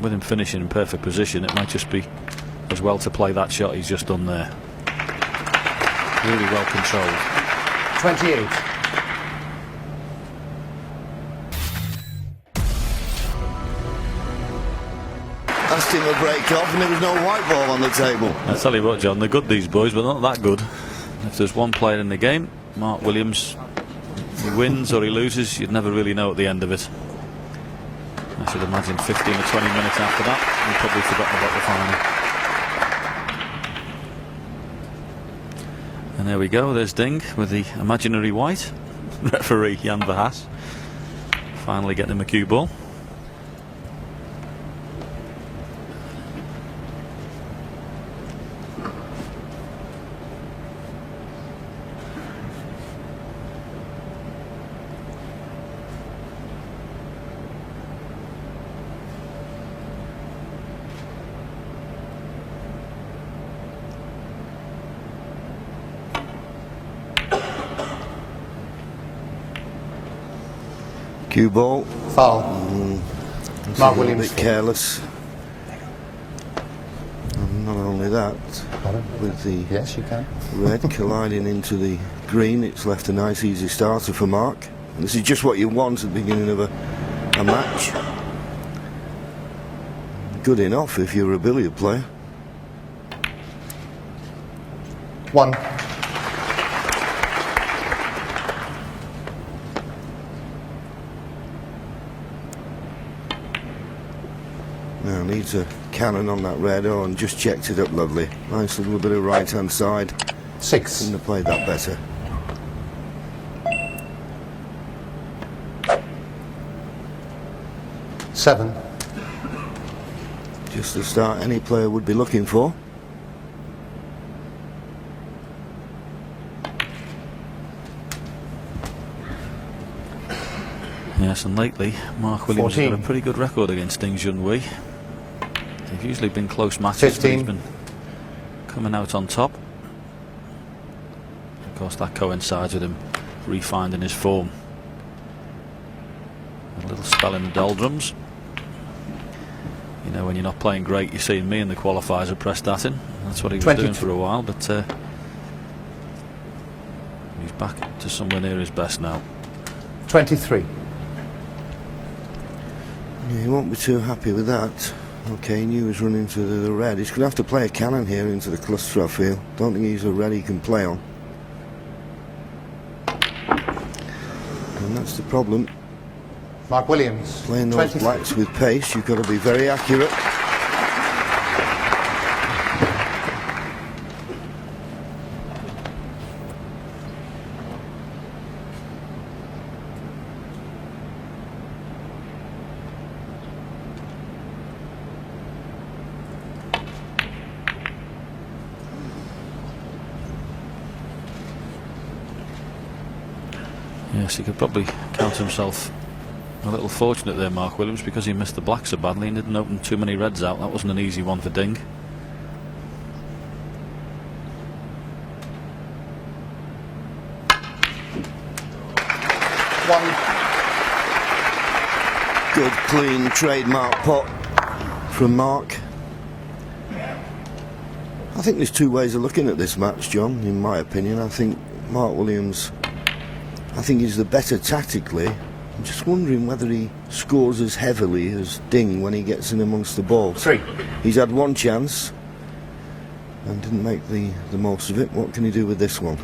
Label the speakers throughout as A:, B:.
A: with him finishing in perfect position, it might just be as well to play that shot he's just done there. Really well controlled.
B: 28.
C: Asked him a break off and there was no white ball on the table.
A: I tell you what, John, they're good, these boys, but not that good. If there's one player in the game, Mark Williams, he wins or he loses, you'd never really know at the end of it. I should imagine 15 or 20 minutes after that, we've probably forgotten about the final. And there we go, there's Ding with the imaginary white. Referee Jan Verhaas finally getting him a cue ball.
C: Cue ball.
B: Foul. Mark Williams.
C: A bit careless. And not only that, with the
B: yes, you can.
C: red colliding into the green, it's left a nice easy starter for Mark. And this is just what you want at the beginning of a match. Good enough if you're a billiard player.
B: 1.
C: Now needs a cannon on that red. Oh, and just checked it up lovely. Nice little bit of right hand side.
B: 6.
C: Couldn't have played that better.
B: Seven.
C: Just the start any player would be looking for.
A: Yes, and lately Mark Williams
B: 14.
A: has got a pretty good record against Ding Junhui. They've usually been close matches,
B: 15.
A: but he's been coming out on top. Of course, that coincides with him refinding his form. A little spell in the doldrums. You know, when you're not playing great, you're seeing me in the qualifiers at Prestatyn. That's what he was
B: 22.
A: doing for a while, but he's back to somewhere near his best now.
B: 23.
C: Yeah, he won't be too happy with that. Okay, he knew he was running into the red. He's going to have to play a cannon here into the cluster, I feel. Don't think he's a red he can play on. And that's the problem.
B: Mark Williams.
C: Playing those
B: 23.
C: blacks with pace, you've got to be very accurate.
A: Yes, he could probably count himself a little fortunate there, Mark Williams, because he missed the black so badly and didn't open too many reds out. That wasn't an easy one for Ding.
B: One.
C: Good, clean, trademark pot from Mark. I think there's two ways of looking at this match, John, in my opinion. I think Mark Williams, he's the better tactically. I'm just wondering whether he scores as heavily as Ding when he gets in amongst the ball.
B: 3.
C: He's had one chance and didn't make the most of it. What can he do with this one?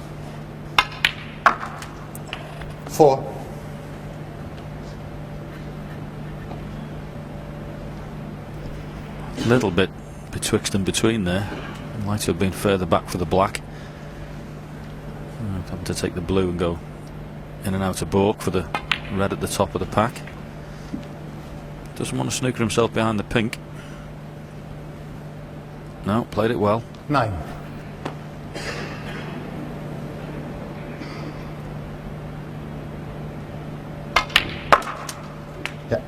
B: 4.
A: A little bit betwixt and between there. Might have been further back for the black. Having to take the blue and go in and out of balk for the red at the top of the pack. Doesn't want to snooker himself behind the pink. No, played it well.
B: 9. Yeah.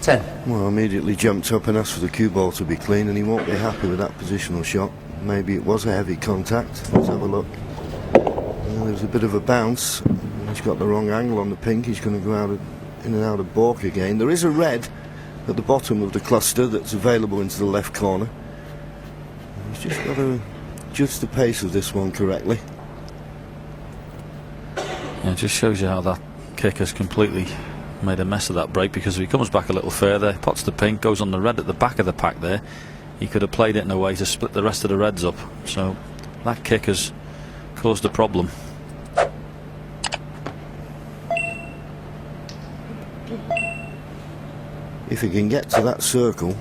B: 10.
C: Well, immediately jumped up and asked for the cue ball to be clean, and he won't be happy with that positional shot. Maybe it was a heavy contact. Let's have a look. Well, there's a bit of a bounce. He's got the wrong angle on the pink. He's going to go out in and out of balk again. There is a red at the bottom of the cluster that's available into the left corner. He's just got to adjust the pace of this one correctly.
A: Yeah, it just shows you how that kick has completely made a mess of that break, because if he comes back a little further, pots the pink, goes on the red at the back of the pack there, he could have played it in a way to split the rest of the reds up. So that kick has caused a problem.
C: If he can get to that circle,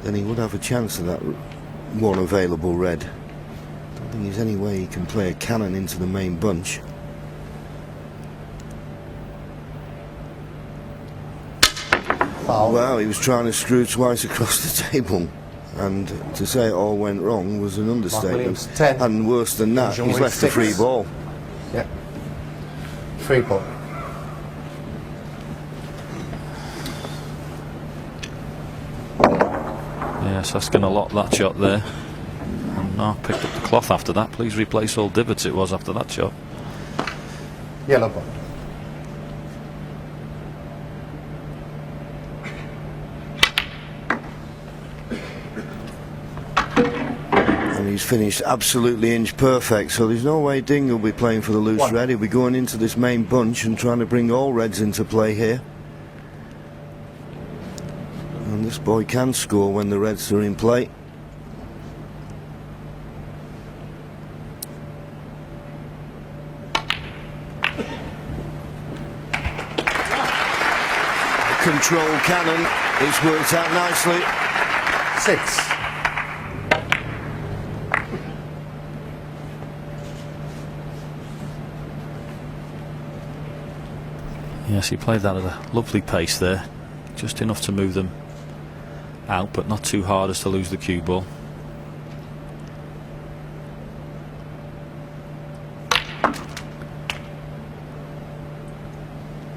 C: then he would have a chance of that one available red. I don't think there's any way he can play a cannon into the main bunch.
B: Foul.
C: Well, he was trying to screw twice across the table, and to say it all went wrong was an understatement.
B: 10.
C: And worse than that, he's left a free ball.
B: Yeah. Free ball.
A: Yes, asking a lot, that shot there. And now picked up the cloth after that. Please replace all divots it was after that shot.
B: Yellow ball.
C: And he's finished absolutely inch perfect, so there's no way Ding will be playing for the loose red. He'll be going into this main bunch and trying to bring all reds into play here. And this boy can score when the reds are in play. Control cannon, it's worked out nicely.
B: 6.
A: Yes, he played that at a lovely pace there. Just enough to move them out, but not too hard as to lose the cue ball.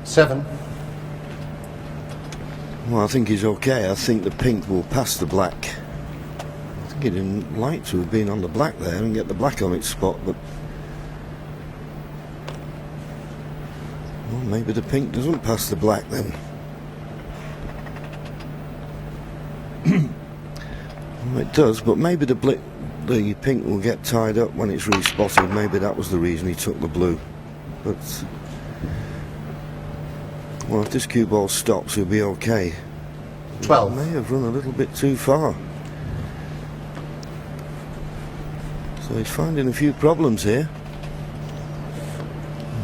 B: Seven.
C: Well, I think he's okay. I think the pink will pass the black. I think he didn't like to have been on the black there and get the black on its spot, but well, maybe the pink doesn't pass the black then. Well, it does, but maybe the pink will get tied up when it's respotted. Maybe that was the reason he took the blue. But well, if this cue ball stops, he'll be okay.
B: 12.
C: He may have run a little bit too far. So he's finding a few problems here.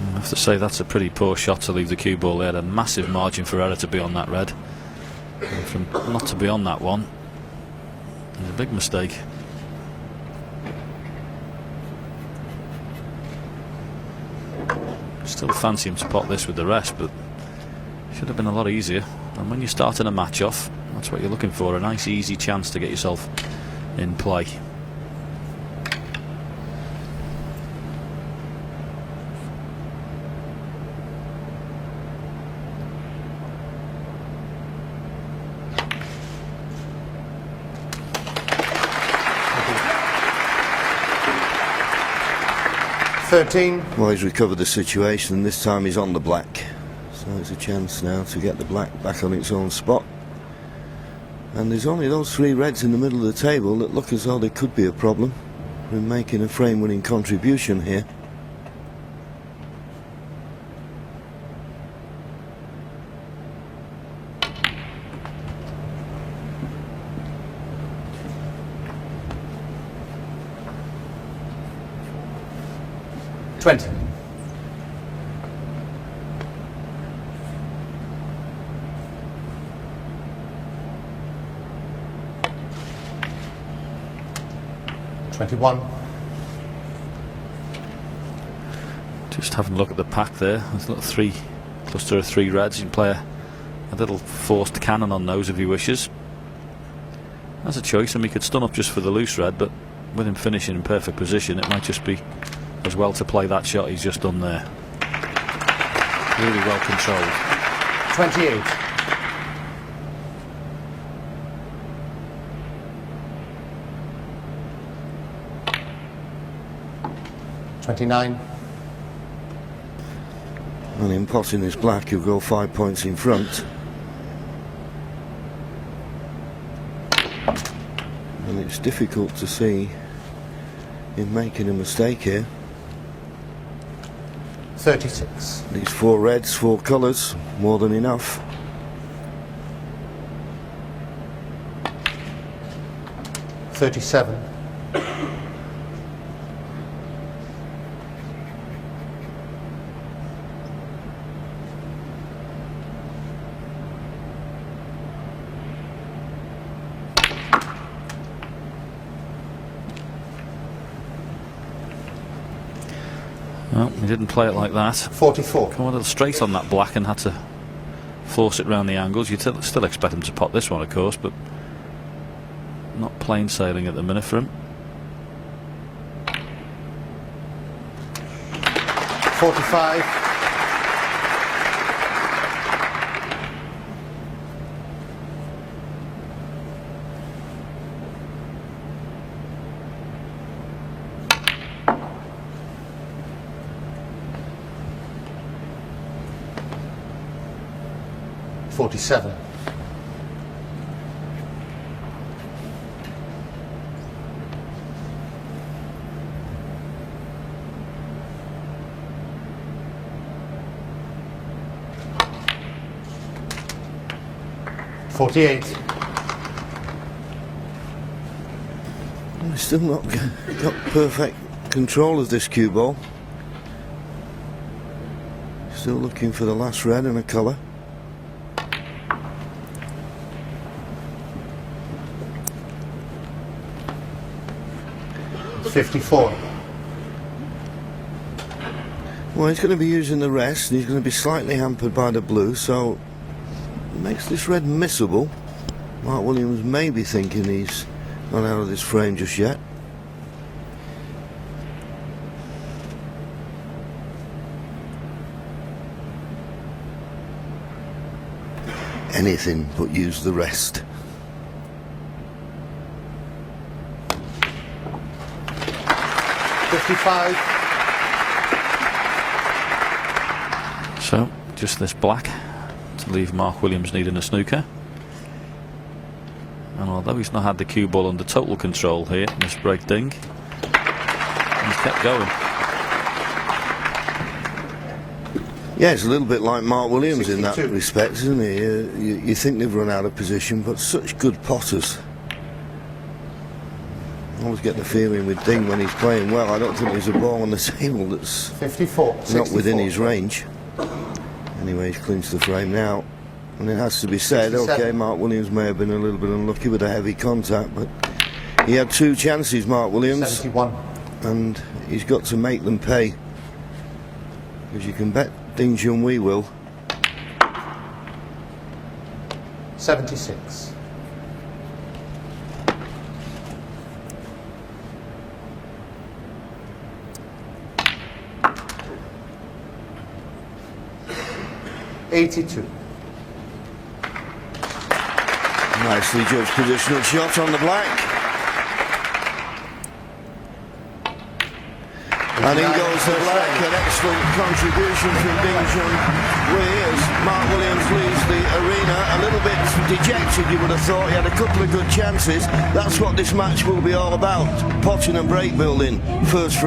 A: I have to say that's a pretty poor shot to leave the cue ball. They had a massive margin for error to be on that red. And from not to be on that one, it's a big mistake. Still fancy him to pot this with the rest, but should have been a lot easier. And when you're starting a match off, that's what you're looking for, a nice easy chance to get yourself in play.
C: Well, he's recovered the situation, and this time he's on the black. So it's a chance now to get the black back on its own spot. And there's only those three reds in the middle of the table that look as though they could be a problem in making a frame-winning contribution here.
B: Twenty. $21.
A: Just having a look at the pack there. There's a little cluster of three reds. You can play a little forced cannon on those if he wishes. That's a choice, and we could stun up just for the loose red, but with him finishing in perfect position, it might just be as well to play that shot he's just done there. Really well controlled.
B: 28. $29.
C: And in potting this black, he'll go 5 points in front. and it's difficult to see him making a mistake here.
B: 36.
C: These 4 reds, 4 colours, more than enough.
B: 37.
A: Well, he didn't play it like that.
B: 44.
A: Come a little straight on that black and had to force it round the angles. You'd still expect him to pot this one, of course, but not plain sailing at the minute for him.
B: 45. 47. 48.
C: He's still not got perfect control of this cue ball. Still looking for the last red and a colour.
B: 54.
C: Well, he's going to be using the rest, and he's going to be slightly hampered by the blue, so it makes this red missable. Mark Williams may be thinking he's not out of this frame just yet. Anything but use the rest.
A: So, just this black to leave Mark Williams needing a snooker. And although he's not had the cue ball under total control here in this break ding, he's kept going.
C: Yeah, it's a little bit like Mark Williams
B: 62.
C: in that respect, isn't he? You think they've run out of position, but such good potters. I always get the feeling with Ding when he's playing well, I don't think there's a ball on the table that's
B: 54.
C: not within
B: 64.
C: his range. Anyway, he's clinched the frame now. And it has to be said,
B: 67.
C: okay, Mark Williams may have been a little bit unlucky with a heavy contact, but he had 2 chances, Mark Williams.
B: 71.
C: And he's got to make them pay. Because you can bet Ding Junhui will.
B: 76. 82.
C: Nicely judged positional shot on the black. And in goes the black, an excellent contribution from Ding Junhui as Mark Williams leaves the arena a little bit dejected, you would have thought. He had a couple of good chances. That's what this match will be all about, potting and break building, first frame.